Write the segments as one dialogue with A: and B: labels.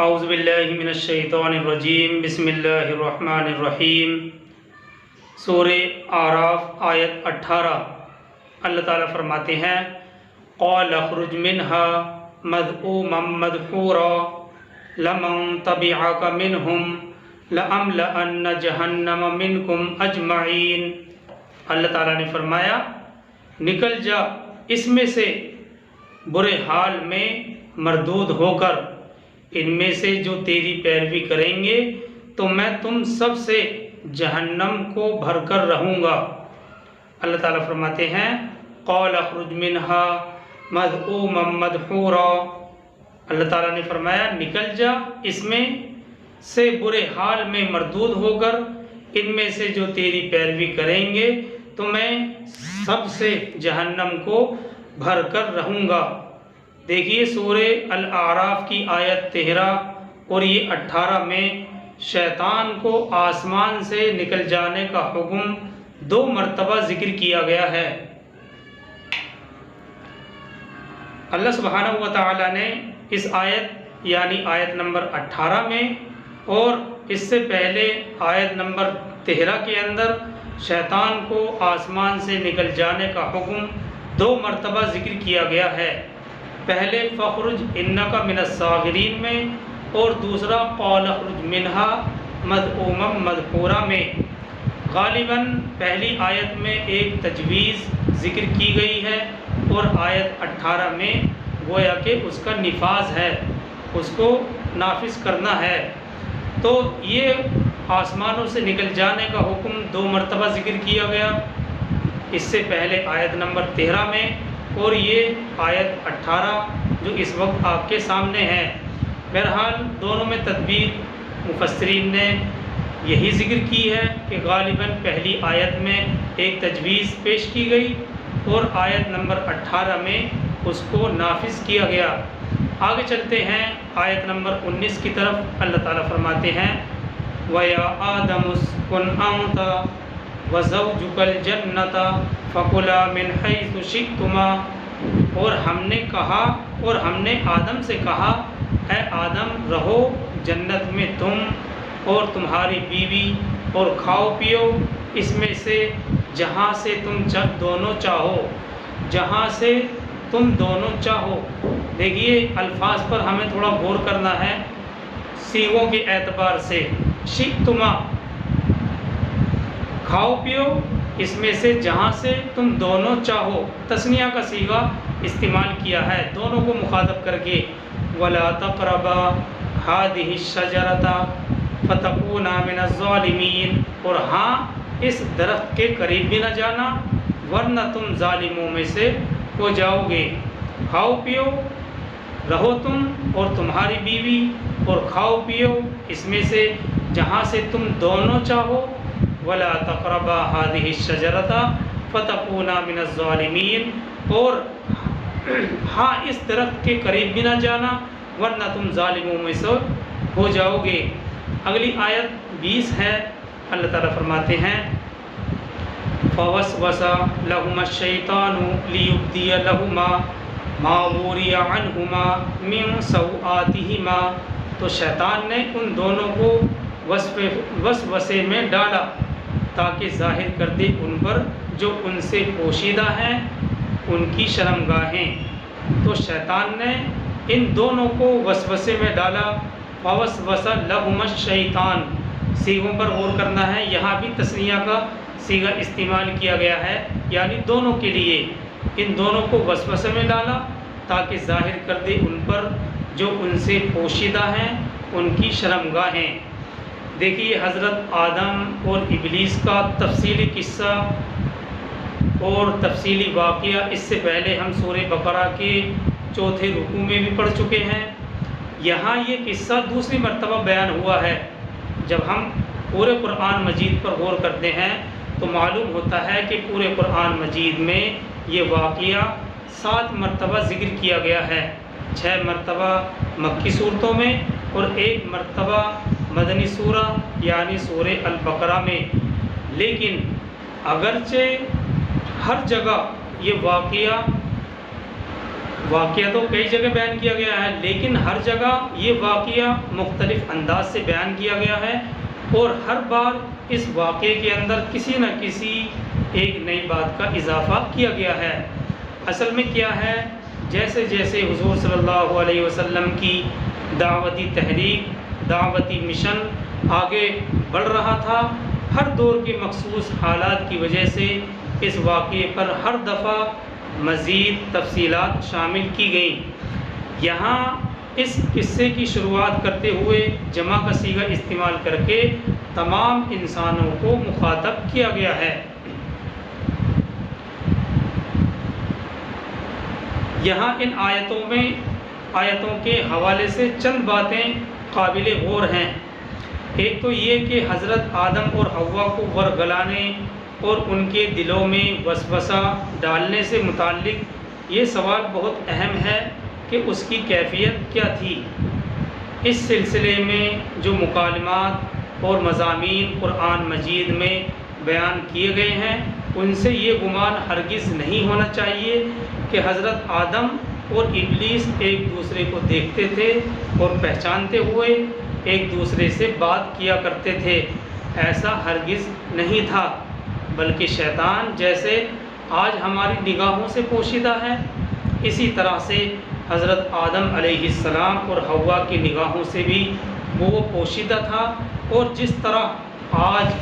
A: اعوذ باللہ من الشیطان الرجیم بسم اللہ الرحمن الرحیم۔ سورہ اعراف آیت 18 اللہ تعالیٰ فرماتے ہیں قال اخرج منها مذءوما مدحورا لمن تبعك منهم لأملأن جہنم منکم اجمعین۔ اللہ تعالیٰ نے فرمایا نکل جا اس میں سے برے حال میں مردود ہو کر، ان میں سے جو تیری پیروی کریں گے تو میں تم سب سے جہنم کو بھر کر رہوں گا۔ اللہ تعالیٰ فرماتے ہیں قال اخرج منها مذءوما مدحورا۔ اللہ تعالیٰ نے فرمایا نکل جا اس میں سے برے حال میں مردود ہو کر، ان میں سے جو تیری پیروی کریں گے تو میں سب سے جہنم کو بھر کر رہوں گا۔ دیکھیے سورہ الاعراف کی آیت 13 اور یہ 18 میں شیطان کو آسمان سے نکل جانے کا حکم 2 مرتبہ ذکر کیا گیا ہے۔ اللہ سبحانہ و تعالی نے اس آیت یعنی آیت نمبر 18 میں اور اس سے پہلے آیت نمبر 13 کے اندر شیطان کو آسمان سے نکل جانے کا حکم 2 مرتبہ ذکر کیا گیا ہے۔ پہلے فخرج انک من الصاغرین میں اور دوسرا قال اخرج منها مذءوما مدحورا میں۔ غالباً پہلی آیت میں ایک تجویز ذکر کی گئی ہے اور آیت 18 میں گویا کہ اس کا نفاذ ہے، اس کو نافذ کرنا ہے۔ تو یہ آسمانوں سے نکل جانے کا حکم 2 مرتبہ ذکر کیا گیا، اس سے پہلے آیت نمبر 13 میں اور یہ آیت 18 جو اس وقت آپ کے سامنے ہے۔ بہرحال دونوں میں تدبیر مفسرین نے یہی ذکر کی ہے کہ غالباً پہلی آیت میں ایک تجویز پیش کی گئی اور آیت نمبر 18 میں اس کو نافذ کیا گیا۔ آگے چلتے ہیں آیت نمبر 19 کی طرف۔ اللہ تعالیٰ فرماتے ہیں وَيَا آدَمُ اسْكُنْ أَنْتَ وَزَوْجُكَ الْجَنَّةَ فَكُلَا مِنْ حَيْثُ شِئْتُمَا۔ اور ہم نے کہا اور ہم نے آدم سے کہا اے آدم رہو جنت میں تم اور تمہاری بیوی اور کھاؤ پیو اس میں سے جہاں سے تم دونوں چاہو، جہاں سے تم دونوں چاہو۔ دیکھیے الفاظ پر ہمیں تھوڑا غور کرنا ہے صیغوں کے اعتبار سے۔ شئتما کھاؤ پیو اس میں سے جہاں سے تم دونوں چاہو، تثنیہ کا صیغہ استعمال کیا ہے دونوں کو مخاطب کر کے۔ وَلَا تَقْرَبَا هَٰذِهِ الشَّجَرَةَ فَتَكُونَا مِنَ الظَّالِمِينَ۔ اور ہاں اس درخت کے قریب بھی نہ جانا ورنہ تم ظالموں میں سے ہو جاؤ گے۔ کھاؤ پیو رہو تم اور تمہاری بیوی اور کھاؤ پیو اس میں سے جہاں سے تم دونوں چاہو۔ وَلَا تَقْرَبَا هَٰذِهِ الشَّجَرَةَ فَتَكُونَا مِنَ الظَّالِمِينَ۔ اور ہاں اس درخت کے قریب بھی نہ جانا ورنہ تم ظالموں میں سے ہو جاؤ گے۔ اگلی آیت 20 ہے۔ اللہ تعالیٰ فرماتے ہیں فَوَسْوَسَ لَهُمَا الشَّيْطَانُ لِيُبْدِيَ لَهُمَا مَا وُرِيَ عَنْهُمَا مِنْ سَوْآتِهِمَا۔ تو شیطان نے ان دونوں کو وسوسے میں ڈالا تاکہ ظاہر کر دے ان پر جو ان سے پوشیدہ ہیں ان کی شرمگاہیں۔ تو شیطان نے ان دونوں کو وسوسے میں ڈالا۔ فوسوس لہما الشیطان، صیغوں پر غور کرنا ہے، یہاں بھی تثنیہ کا صیغہ استعمال کیا گیا ہے یعنی دونوں کے لیے۔ ان دونوں کو وسوسے میں ڈالا تاکہ ظاہر کر دے ان پر جو ان سے پوشیدہ ہیں ان کی شرمگاہیں۔ دیکھیے حضرت آدم اور ابلیس کا تفصیلی قصہ اور تفصیلی واقعہ اس سے پہلے ہم سورہ بقرہ کے 4 رکوع میں بھی پڑھ چکے ہیں۔ یہاں یہ قصہ دوسری مرتبہ بیان ہوا ہے۔ جب ہم پورے قرآن مجید پر غور کرتے ہیں تو معلوم ہوتا ہے کہ پورے قرآن مجید میں یہ واقعہ 7 مرتبہ ذکر کیا گیا ہے، 6 مرتبہ مکی صورتوں میں اور 1 مرتبہ مدنی سورہ یعنی سورہ البقرہ میں۔ لیکن اگرچہ ہر جگہ یہ واقعہ واقعہ تو کئی جگہ بیان کیا گیا ہے، لیکن ہر جگہ یہ واقعہ مختلف انداز سے بیان کیا گیا ہے، اور ہر بار اس واقعے کے اندر کسی نہ کسی ایک نئی بات کا اضافہ کیا گیا ہے۔ اصل میں کیا ہے، جیسے جیسے حضور صلی اللہ علیہ وسلم کی دعوتی تحریک، دعوتی مشن آگے بڑھ رہا تھا، ہر دور کے مخصوص حالات کی وجہ سے اس واقعے پر ہر دفعہ مزید تفصیلات شامل کی گئیں۔ یہاں اس قصے کی شروعات کرتے ہوئے جمع کا صیغہ استعمال کر کے تمام انسانوں کو مخاطب کیا گیا ہے۔ یہاں ان آیتوں کے حوالے سے چند باتیں قابل غور ہیں۔ ایک تو یہ کہ حضرت آدم اور حوا کو ورگلانے اور ان کے دلوں میں وسوسہ ڈالنے سے متعلق یہ سوال بہت اہم ہے کہ اس کی کیفیت کیا تھی۔ اس سلسلے میں جو مکالمات اور مضامین قرآن مجید میں بیان کیے گئے ہیں، ان سے یہ گمان ہرگز نہیں ہونا چاہیے کہ حضرت آدم اور ابلیس ایک دوسرے کو دیکھتے تھے اور پہچانتے ہوئے ایک دوسرے سے بات کیا کرتے تھے۔ ایسا ہرگز نہیں تھا، بلکہ شیطان جیسے آج ہماری نگاہوں سے پوشیدہ ہے، اسی طرح سے حضرت آدم علیہ السلام اور حوا کی نگاہوں سے بھی وہ پوشیدہ تھا، اور جس طرح آج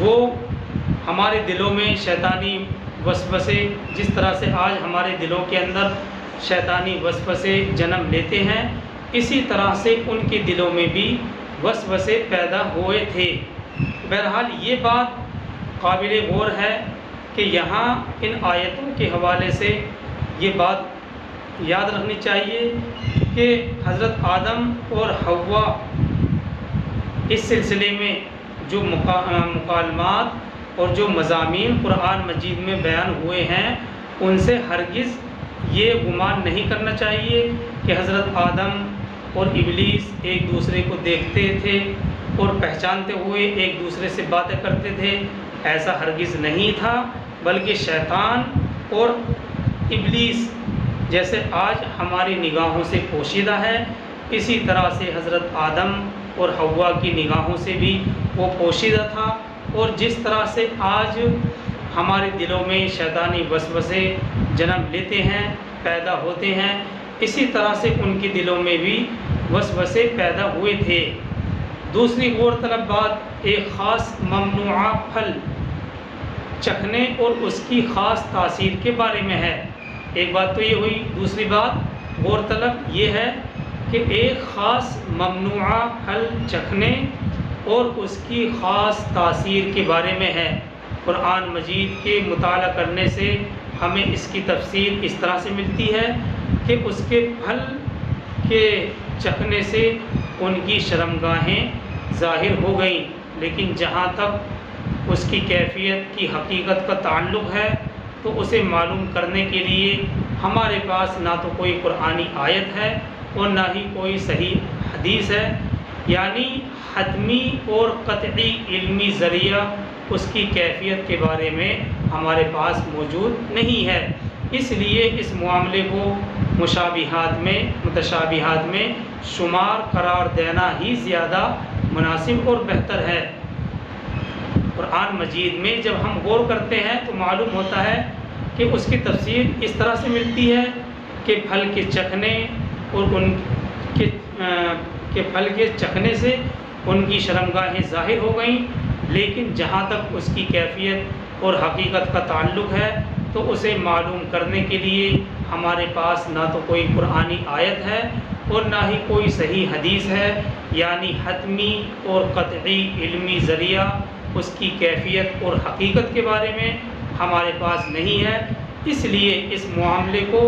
A: وہ ہمارے دلوں میں شیطانی وسوسے، جس طرح سے آج ہمارے دلوں کے اندر شیطانی وسوسے جنم لیتے ہیں، اسی طرح سے ان کے دلوں میں بھی وسوسے پیدا ہوئے تھے۔ بہرحال یہ بات قابل غور ہے کہ یہاں ان آیتوں کے حوالے سے یہ بات یاد رکھنی چاہیے کہ حضرت آدم اور حوا اس سلسلے میں جو مکالمات اور جو مضامین قرآن مجید میں بیان ہوئے ہیں، ان سے ہرگز یہ گمان نہیں کرنا چاہیے کہ حضرت آدم اور ابلیس ایک دوسرے کو دیکھتے تھے اور پہچانتے ہوئے ایک دوسرے سے باتیں کرتے تھے۔ ایسا ہرگز نہیں تھا، بلکہ شیطان اور ابلیس جیسے آج ہماری نگاہوں سے پوشیدہ ہے، اسی طرح سے حضرت آدم اور حوا کی نگاہوں سے بھی وہ پوشیدہ تھا، اور جس طرح سے آج ہمارے دلوں میں شیطانی وسوسے جنم لیتے ہیں، پیدا ہوتے ہیں، اسی طرح سے ان کے دلوں میں بھی وسوسے پیدا ہوئے تھے۔ دوسری غور طلب بات ایک خاص ممنوعہ پھل چکھنے اور اس کی خاص تاثیر کے بارے میں ہے۔ ایک بات تو یہ ہوئی، دوسری بات غور طلب یہ ہے کہ ایک خاص ممنوعہ پھل چکھنے اور اس کی خاص تاثیر کے بارے میں ہے۔ قرآن مجید کے مطالعہ کرنے سے ہمیں اس کی تفصیل اس طرح سے ملتی ہے کہ اس کے پھل کے چکھنے سے ان کی شرمگاہیں ظاہر ہو گئیں، لیکن جہاں تک اس کی کیفیت کی حقیقت کا تعلق ہے تو اسے معلوم کرنے کے لیے ہمارے پاس نہ تو کوئی قرآنی آیت ہے اور نہ ہی کوئی صحیح حدیث ہے، یعنی حتمی اور قطعی علمی ذریعہ اس کی کیفیت کے بارے میں ہمارے پاس موجود نہیں ہے۔ اس لیے اس معاملے کو متشابہات میں شمار قرار دینا ہی زیادہ مناسب اور بہتر ہے۔ قرآن مجید میں جب ہم غور کرتے ہیں تو معلوم ہوتا ہے کہ اس کی تفسیر اس طرح سے ملتی ہے کہ پھل کے چکھنے اور ان کے پھل کے چکھنے سے ان کی شرمگاہیں ظاہر ہو گئیں، لیکن جہاں تک اس کی کیفیت اور حقیقت کا تعلق ہے تو اسے معلوم کرنے کے لیے ہمارے پاس نہ تو کوئی قرآنی آیت ہے اور نہ ہی کوئی صحیح حدیث ہے، یعنی حتمی اور قطعی علمی ذریعہ اس کی کیفیت اور حقیقت کے بارے میں ہمارے پاس نہیں ہے۔ اس لیے اس معاملے کو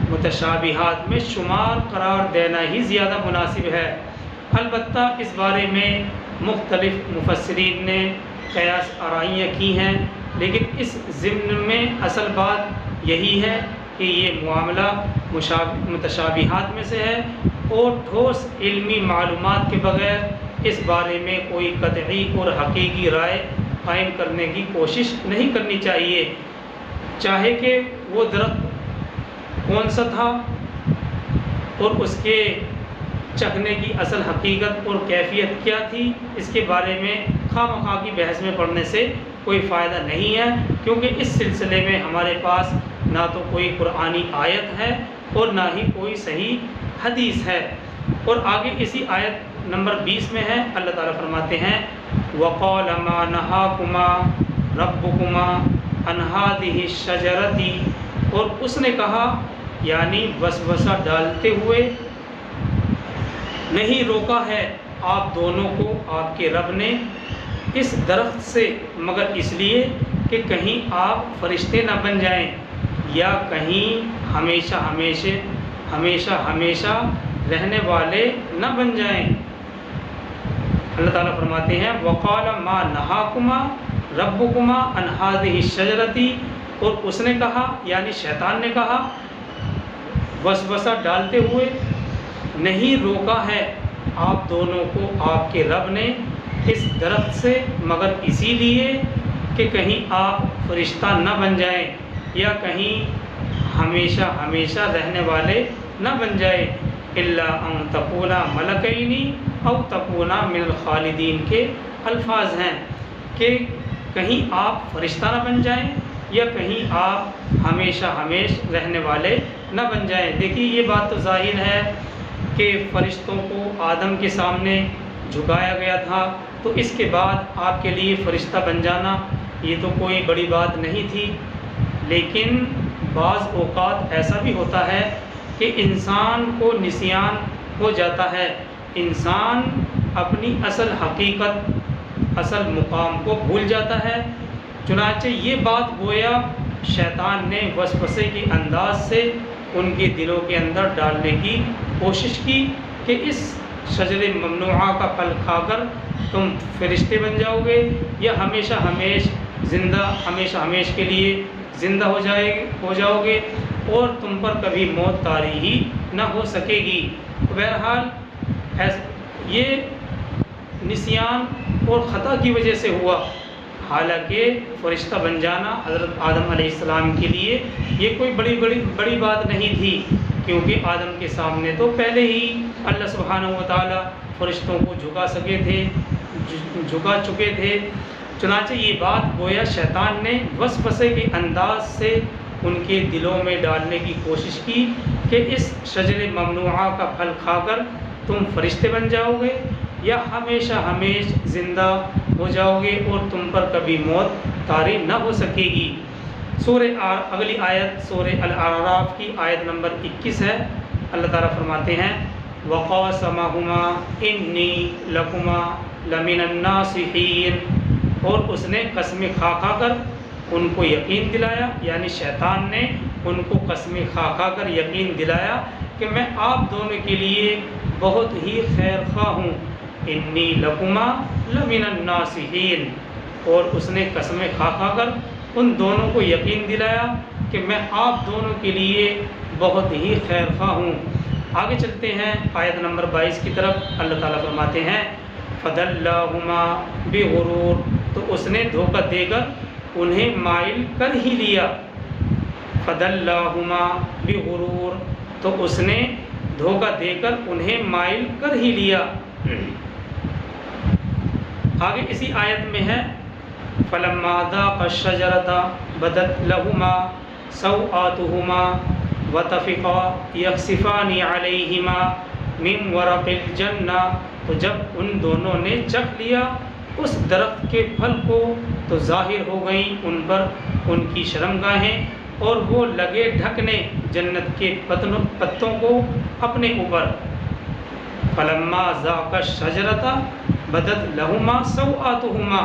A: متشابہات میں شمار قرار دینا ہی زیادہ مناسب ہے۔ البتہ اس بارے میں مختلف مفسرین نے قیاس آرائیاں کی ہیں، لیکن اس ضمن میں اصل بات یہی ہے کہ یہ معاملہ متشابہات میں سے ہے، اور ٹھوس علمی معلومات کے بغیر اس بارے میں کوئی قطعی اور حقیقی رائے قائم کرنے کی کوشش نہیں کرنی چاہیے، چاہے کہ وہ درخت کون سا تھا اور اس کے چکھنے کی اصل حقیقت اور کیفیت کیا تھی، اس کے بارے میں خواہ مخواہ کی بحث میں پڑھنے سے کوئی فائدہ نہیں ہے، کیونکہ اس سلسلے میں ہمارے پاس نہ تو کوئی قرآنی آیت ہے اور نہ ہی کوئی صحیح حدیث ہے۔ اور آگے اسی آیت نمبر 20 میں ہے، اللہ تعالیٰ فرماتے ہیں وَقَالَ مَا نَهَاكُمَا رَبُّكُمَا عَنْ هَٰذِهِ الشَّجَرَةِ، اور اس نے کہا یعنی وسوسہ ڈالتے ہوئے نہیں روکا ہے آپ دونوں کو آپ کے رب نے اس درخت سے، مگر اس لیے کہ کہیں آپ فرشتے نہ بن جائیں یا کہیں ہمیشہ ہمیشہ رہنے والے نہ بن جائیں۔ اللہ تعالیٰ فرماتے ہیں وَقَالَ مَا نَهَاكُمَا رَبُّكُمَا عَنْ هَٰذِهِ الشَّجَرَةِ، اور اس نے کہا یعنی شیطان نے کہا وسوسہ ڈالتے ہوئے نہیں روکا ہے آپ دونوں کو آپ کے رب نے اس درخت سے، مگر اسی لیے کہ کہیں آپ فرشتہ نہ بن جائیں یا کہیں ہمیشہ رہنے والے نہ بن جائیں۔ إِلَّا أَن تَكُونَا مَلَكَيْنِ أَوْ تَكُونَا مِنَ الْخَالِدِينَ کے الفاظ ہیں کہ کہیں آپ فرشتہ نہ بن جائیں یا کہیں آپ ہمیشہ رہنے والے نہ بن جائیں۔ دیکھیے یہ بات تو ظاہر ہے کہ فرشتوں کو آدم کے سامنے جھکایا گیا تھا، تو اس کے بعد آپ کے لیے فرشتہ بن جانا یہ تو کوئی بڑی بات نہیں تھی، لیکن بعض اوقات ایسا بھی ہوتا ہے کہ انسان کو نسیان ہو جاتا ہے، انسان اپنی اصل حقیقت اصل مقام کو بھول جاتا ہے۔ چنانچہ یہ بات گویا شیطان نے وسوسے کے انداز سے ان کے دلوں کے اندر ڈالنے کی کوشش کی کہ اس شجر ممنوعہ کا پھل کھا کر تم فرشتے بن جاؤ گے یا ہمیشہ کے لیے زندہ ہو جاؤ گے اور تم پر کبھی موت طاری ہی نہ ہو سکے گی۔ بہرحال یہ نسیان اور خطا کی وجہ سے ہوا، حالانکہ فرشتہ بن جانا حضرت آدم علیہ السلام کے لیے یہ کوئی بڑی بات نہیں تھی، کیونکہ آدم کے سامنے تو پہلے ہی اللہ سبحانہ و تعالیٰ فرشتوں کو جھکا چکے تھے۔ چنانچہ یہ بات گویا شیطان نے وسوسے کے انداز سے ان کے دلوں میں ڈالنے کی کوشش کی کہ اس شجر ممنوعہ کا پھل کھا کر تم فرشتے بن جاؤ گے یا ہمیشہ زندہ ہو جاؤ گے اور تم پر کبھی موت طاری نہ ہو سکے گی۔ اگلی آیت سورہ الاعراف کی آیت نمبر 21 ہے، اللہ تعالیٰ فرماتے ہیں وَقَاسَمَهُمَا إِنِّي لَكُمَا لَمِنَ النَّاصِحِينَ، اور اس نے قسمیں کھا کر ان کو یقین دلایا، یعنی شیطان نے ان کو قسمیں کھا کر یقین دلایا کہ میں آپ دونوں کے لیے بہت ہی خیر خواہ ہوں۔ إِنِّي لَكُمَا لَمِنَ النَّاصِحِينَ، اور اس نے قسمیں کھا کر ان دونوں کو یقین دلایا کہ میں آپ دونوں کے لیے بہت ہی خیر خواہ ہوں۔ آگے چلتے ہیں آیت نمبر 22 کی طرف، اللہ تعالیٰ فرماتے ہیں فَدَلَّاهُمَا بِغُرُورٍ، تو اس نے دھوکہ دے کر انہیں مائل کر ہی لیا۔ فَدَلَّاهُمَا بِغُرُورٍ، تو اس نے دھوکہ دے کر انہیں مائل کر ہی لیا۔ آگے اسی آیت میں ہے فَلَمَّا ذَاقَا الشَّجَرَةَ بَدَتْ لَهُمَا سَوْآتُهُمَا وَطَفِقَا يَخْصِفَانِ عَلَيْهِمَا مِنْ وَرَقِ الْجَنَّةِ، تو جب ان دونوں نے چکھ لیا اس درخت کے پھل کو تو ظاہر ہو گئیں ان پر ان کی شرمگاہیں اور وہ لگے ڈھکنے جنت کے پتوں کو اپنے اوپر۔ فَلَمَّا ذَاقَا الشَّجَرَةَ بَدَتْ لَهُمَا سَوْآتُهُمَا،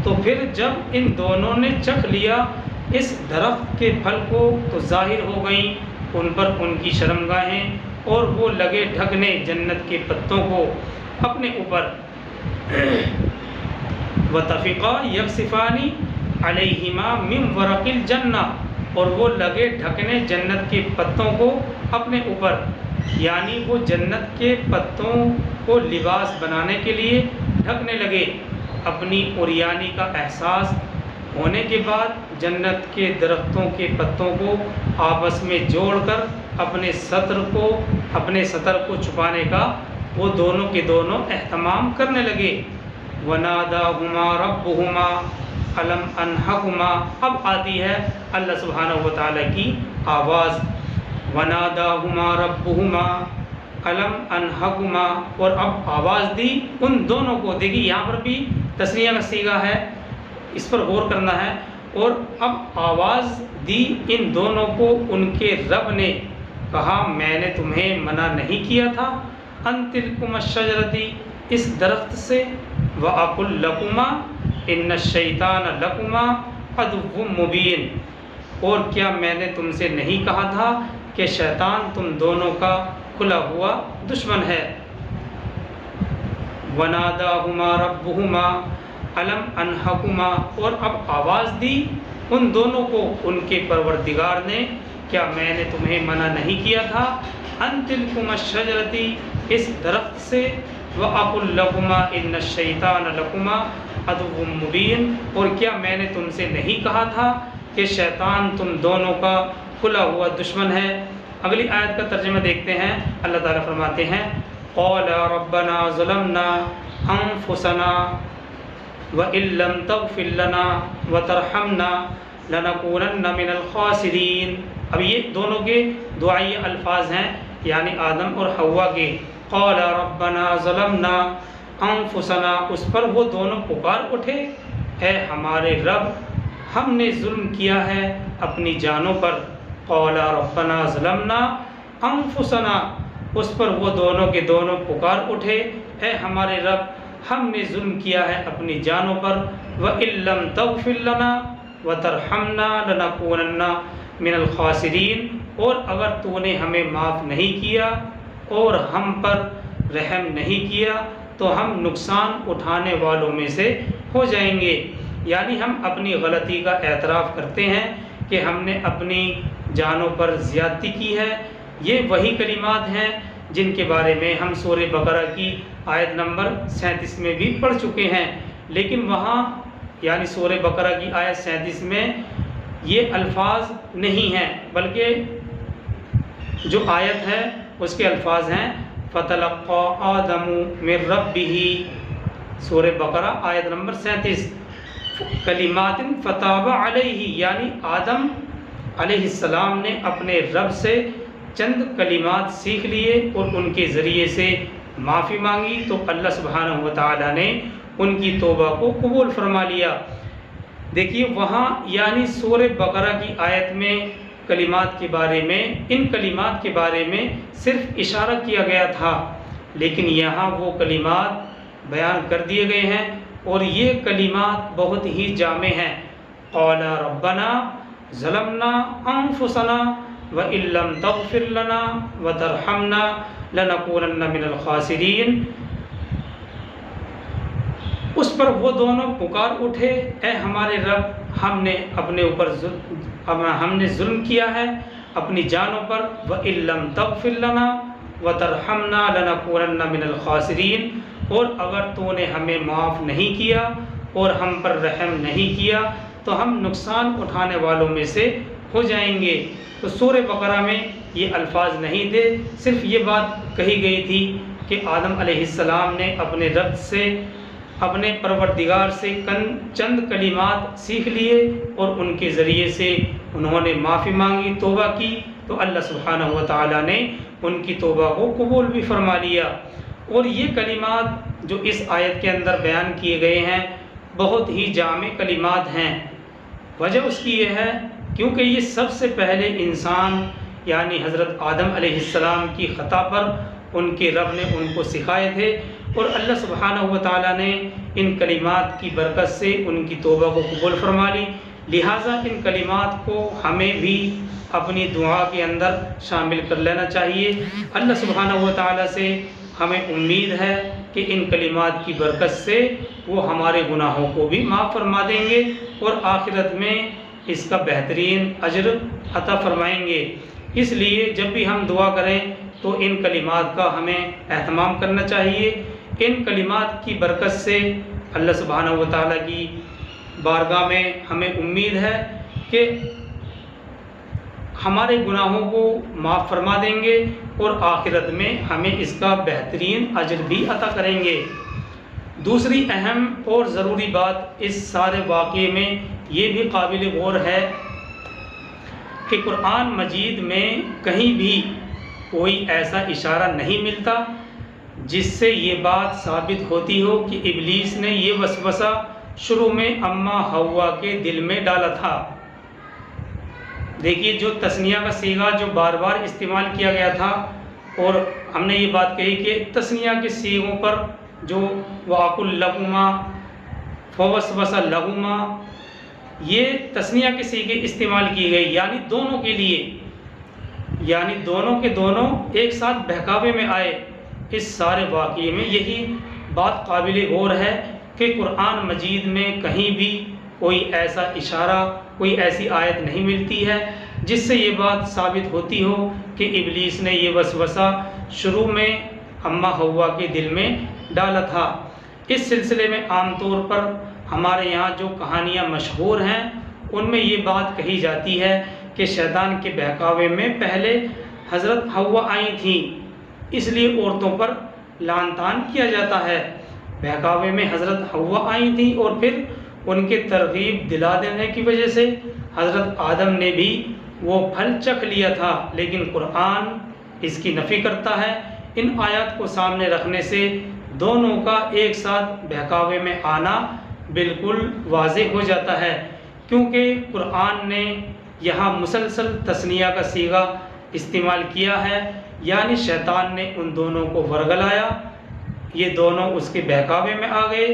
A: تو پھر جب ان دونوں نے چکھ لیا اس درخت کے پھل کو تو ظاہر ہو گئیں ان پر ان کی شرمگاہیں اور وہ لگے ڈھکنے جنت کے پتوں کو اپنے اوپر۔ وَطَفِقَا يَخْصِفَانِ عَلَيْهِمَا مِنْ وَرَقِ الْجَنَّةِ، اور وہ لگے ڈھکنے جنت کے پتوں کو اپنے اوپر، یعنی وہ جنت کے پتوں کو لباس بنانے کے لیے ڈھکنے لگے، اپنی عریانی کا احساس ہونے کے بعد جنت کے درختوں کے پتوں کو آپس میں جوڑ کر اپنے سطر کو چھپانے کا وہ دونوں کے دونوں اہتمام کرنے لگے۔ وَنَادَاهُمَا رَبُّهُمَا أَلَمْ أَنْهَكُمَا، اب آتی ہے اللہ سبحانہ و تعالیٰ کی آواز، وَنَادَاهُمَا رَبُّهُمَا أَلَمْ أَنْهَكُمَا، اور اب آواز دی ان دونوں کو۔ دیکھیے یہاں پر بھی تثنیہ کا صیغہ ہے، اس پر غور کرنا ہے۔ اور اب آواز دی ان دونوں کو ان کے رب نے، کہا میں نے تمہیں منع نہیں کیا تھا، ان تلکما الشجرتی، اس درخت سے، وَأَقُلْ لَكُمَا إِنَّ الشَّيْطَانَ لَكُمَا عَدُوٌّ مُبِينٌ، اور کیا میں نے تم سے نہیں کہا تھا کہ شیطان تم دونوں کا کھلا ہوا دشمن ہے۔ وَنَادَاهُمَا رَبُّهُمَا أَلَمْ أَنْهَكُمَا، اور اب آواز دی ان دونوں کو ان کے پروردگار نے، کیا میں نے تمہیں منع نہیں کیا تھا، ان تلکما الشجرتی، اس درخت سے، وَأَقُلْ لَكُمَا إِنَّ الشَّيْطَانَ لَكُمَا عَدُوٌّ مُبِينٌ، اور کیا میں نے تم سے نہیں کہا تھا کہ شیطان تم دونوں کا کھلا ہوا دشمن ہے۔ اگلی آیت کا ترجمہ دیکھتے ہیں۔ اللہ تعالیٰ فرماتے ہیں قَالَ رَبَّنَا ظَلَمْنَا أَنفُسَنَا وَإِن لَّمْ تَغْفِرْ لَنَا وَتَرْحَمْنَا لَنَكُونَنَّ مِنَ الْخَاسِرِينَ۔ اب یہ دونوں کے دعائی الفاظ ہیں، یعنی آدم اور حوا کے۔ قَالَ رَبَّنَا ظَلَمْنَا أَنفُسَنَا، اس پر وہ دونوں پکار اٹھے، اے ہمارے رب ہم نے ظلم کیا ہے اپنی جانوں پر۔ قَالَ رَبَّنَا ظَلَمْنَا أَنفُسَنَا، اس پر وہ دونوں کے دونوں پکار اٹھے، اے ہمارے رب ہم نے ظلم کیا ہے اپنی جانوں پر۔ وَإِن لَّمْ تَغْفِرْ لَنَا وَتَرْحَمْنَا لَنَكُونَنَّ مِنَ الْخَاسِرِينَ، اور اگر تو نے ہمیں معاف نہیں کیا اور ہم پر رحم نہیں کیا تو ہم نقصان اٹھانے والوں میں سے ہو جائیں گے۔ یعنی ہم اپنی غلطی کا اعتراف کرتے ہیں کہ ہم نے اپنی جانوں پر زیادتی کی ہے۔ یہ وہی کلمات ہیں جن کے بارے میں ہم سورہ بقرہ کی آیت نمبر 37 میں بھی پڑھ چکے ہیں، لیکن وہاں یعنی سورہ بقرہ کی آیت 37 میں یہ الفاظ نہیں ہیں، بلکہ جو آیت ہے اس کے الفاظ ہیں فَتَلَقَّى آدَمُ مِن رَبِّهِ، سورہ بقرہ آیت نمبر 37، کلمات فَتَابَ عَلَيْهِ، یعنی آدم علیہ السلام نے اپنے رب سے چند کلمات سیکھ لیے اور ان کے ذریعے سے معافی مانگی تو اللہ سبحانہ و تعالیٰ نے ان کی توبہ کو قبول فرما لیا۔ دیکھیے وہاں یعنی سورہ بقرہ کی آیت میں کلمات کے بارے میں، ان کلمات کے بارے میں صرف اشارہ کیا گیا تھا، لیکن یہاں وہ کلمات بیان کر دیے گئے ہیں اور یہ کلمات بہت ہی جامع ہیں۔ قَالَ رَبَّنَا ظَلَمْنَا أَنفُسَنَا وَإِن لَّمْ تَغْفِرْ لَنَا وَتَرْحَمْنَا لَنَكُونَنَّ مِنَ الْخَاسِرِينَ، اس پر وہ دونوں پکار اٹھے، اے ہمارے رب ہم نے اپنے اوپر ہم نے ظلم کیا ہے اپنی جانوں پر، وَإِن لَّمْ تَغْفِرْ لَنَا وَتَرْحَمْنَا لَنَكُونَنَّ مِنَ الْخَاسِرِينَ، اور اگر تو نے ہمیں معاف نہیں کیا اور ہم پر رحم نہیں کیا تو ہم نقصان اٹھانے والوں میں سے ہو جائیں گے۔ تو سورہ بقرہ میں یہ الفاظ نہیں تھے، صرف یہ بات کہی گئی تھی کہ آدم علیہ السلام نے اپنے رب سے، اپنے پروردگار سے چند کلمات سیکھ لیے اور ان کے ذریعے سے انہوں نے معافی مانگی، توبہ کی، تو اللہ سبحانہ و تعالیٰ نے ان کی توبہ کو قبول بھی فرما لیا۔ اور یہ کلمات جو اس آیت کے اندر بیان کیے گئے ہیں بہت ہی جامع کلمات ہیں۔ وجہ اس کی یہ ہے کیونکہ یہ سب سے پہلے انسان یعنی حضرت آدم علیہ السلام کی خطا پر ان کے رب نے ان کو سکھائے تھے، اور اللہ سبحانہ و تعالیٰ نے ان کلمات کی برکت سے ان کی توبہ کو قبول فرما لی۔ لہٰذا ان کلمات کو ہمیں بھی اپنی دعا کے اندر شامل کر لینا چاہیے۔ اللہ سبحانہ و تعالیٰ سے ہمیں امید ہے کہ ان کلمات کی برکت سے وہ ہمارے گناہوں کو بھی معاف فرما دیں گے اور آخرت میں اس کا بہترین اجر عطا فرمائیں گے۔ اس لیے جب بھی ہم دعا کریں تو ان کلمات کا ہمیں اہتمام کرنا چاہیے۔ ان کلمات کی برکت سے اللہ سبحانہ و تعالیٰ کی بارگاہ میں ہمیں امید ہے کہ ہمارے گناہوں کو معاف فرما دیں گے اور آخرت میں ہمیں اس کا بہترین اجر بھی عطا کریں گے۔ دوسری اہم اور ضروری بات اس سارے واقعے میں یہ بھی قابل غور ہے کہ قرآن مجید میں کہیں بھی کوئی ایسا اشارہ نہیں ملتا جس سے یہ بات ثابت ہوتی ہو کہ ابلیس نے یہ وسوسہ شروع میں اماں حوا کے دل میں ڈالا تھا۔ دیکھیے جو تثنیہ کا صیغہ جو بار بار استعمال کیا گیا تھا، اور ہم نے یہ بات کہی کہ تثنیہ کے صیغوں پر جو وَأَقُلْ لَهُمَا فَوَسْوَسَ لَهُمَا یہ تثنیہ کے صیغے استعمال کی گئی، یعنی دونوں کے لیے، یعنی دونوں کے دونوں ایک ساتھ بہکاوے میں آئے۔ اس سارے واقعے میں یہی بات قابل غور ہے کہ قرآن مجید میں کہیں بھی کوئی ایسا اشارہ، کوئی ایسی آیت نہیں ملتی ہے جس سے یہ بات ثابت ہوتی ہو کہ ابلیس نے یہ وسوسہ شروع میں اماں حوا کے دل میں ڈالا تھا۔ اس سلسلے میں عام طور پر ہمارے یہاں جو کہانیاں مشہور ہیں ان میں یہ بات کہی جاتی ہے کہ شیطان کے بہکاوے میں پہلے حضرت حوا آئی تھیں، اس لیے عورتوں پر لعن طعن کیا جاتا ہے۔ بہکاوے میں حضرت حوا آئی تھیں اور پھر ان کے ترغیب دلا دینے کی وجہ سے حضرت آدم نے بھی وہ پھل چکھ لیا تھا، لیکن قرآن اس کی نفی کرتا ہے۔ ان آیات کو سامنے رکھنے سے دونوں کا ایک ساتھ بہکاوے میں آنا بالکل واضح ہو جاتا ہے، کیونکہ قرآن نے یہاں مسلسل تثنیہ کا صیغہ استعمال کیا ہے، یعنی شیطان نے ان دونوں کو ورگلایا، یہ دونوں اس کے بہکاوے میں آ گئے،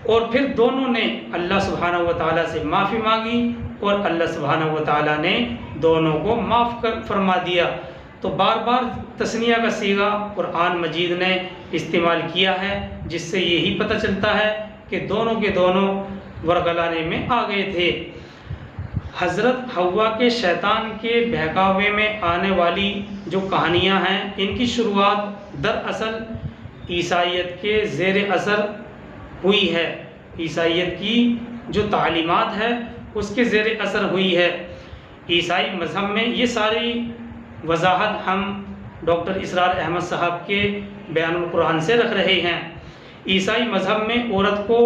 A: اور پھر دونوں نے اللہ سبحانہ و تعالیٰ سے معافی مانگی اور اللہ سبحانہ و تعالیٰ نے دونوں کو معاف فرما دیا۔ تو بار بار تثنیہ کا صیغہ قرآن مجید نے استعمال کیا ہے، جس سے یہی پتہ چلتا ہے کہ دونوں کے دونوں ورگلانے میں آ گئے تھے۔ حضرت حوا کے شیطان کے بہکاوے میں آنے والی جو کہانیاں ہیں ان کی شروعات دراصل عیسائیت کے زیر اثر ہوئی ہے، عیسائیت کی جو تعلیمات ہے اس کے زیر اثر ہوئی ہے۔ عیسائی مذہب میں یہ ساری وضاحت ہم ڈاکٹر اسرار احمد صاحب کے بیان القرآن سے رکھ رہے ہیں۔ عیسائی مذہب میں عورت کو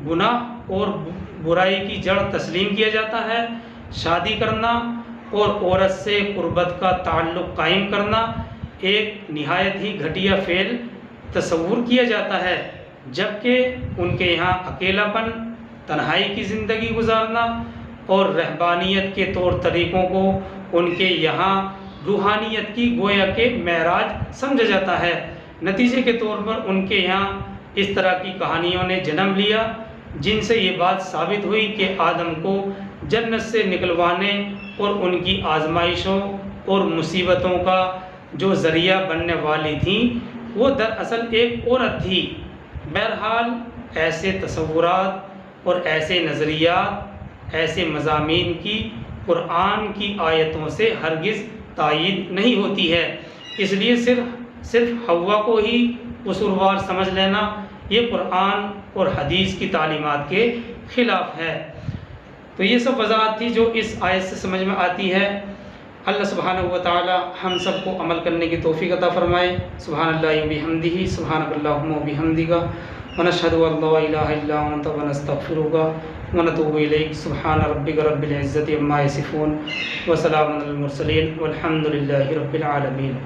A: گناہ اور برائی کی جڑ تسلیم کیا جاتا ہے، شادی کرنا اور عورت سے قربت کا تعلق قائم کرنا ایک نہایت ہی گھٹیا فعل تصور کیا جاتا ہے، جبکہ ان کے یہاں اکیلا پن، تنہائی کی زندگی گزارنا اور رہبانیت کے طور طریقوں کو ان کے یہاں روحانیت کی گویا کہ معراج سمجھا جاتا ہے۔ نتیجے کے طور پر ان کے یہاں اس طرح کی کہانیوں نے جنم لیا جن سے یہ بات ثابت ہوئی کہ آدم کو جنت سے نکلوانے اور ان کی آزمائشوں اور مصیبتوں کا جو ذریعہ بننے والی تھیں وہ دراصل ایک عورت تھی۔ بہرحال ایسے تصورات اور ایسے نظریات، ایسے مضامین کی قرآن کی آیتوں سے ہرگز تائید نہیں ہوتی ہے، اس لیے صرف حوا کو ہی قصوروار سمجھ لینا یہ قرآن اور حدیث کی تعلیمات کے خلاف ہے۔ تو یہ سب وضاحت تھی جو اس آیت سے سمجھ میں آتی ہے۔ اللہ سبحانہ و تعالی ہم سب کو عمل کرنے کی توفیق عطا فرمائے۔ سبحان اللہ و بحمدہ، سبحانک اللہم و بحمدک، ونشہد ان لا الہ الا انت ونستغفرک ونتوب الیک۔ سبحان ربک رب العزۃ عما یصفون وسلام علی المرسلین والحمد للہ رب العالمین۔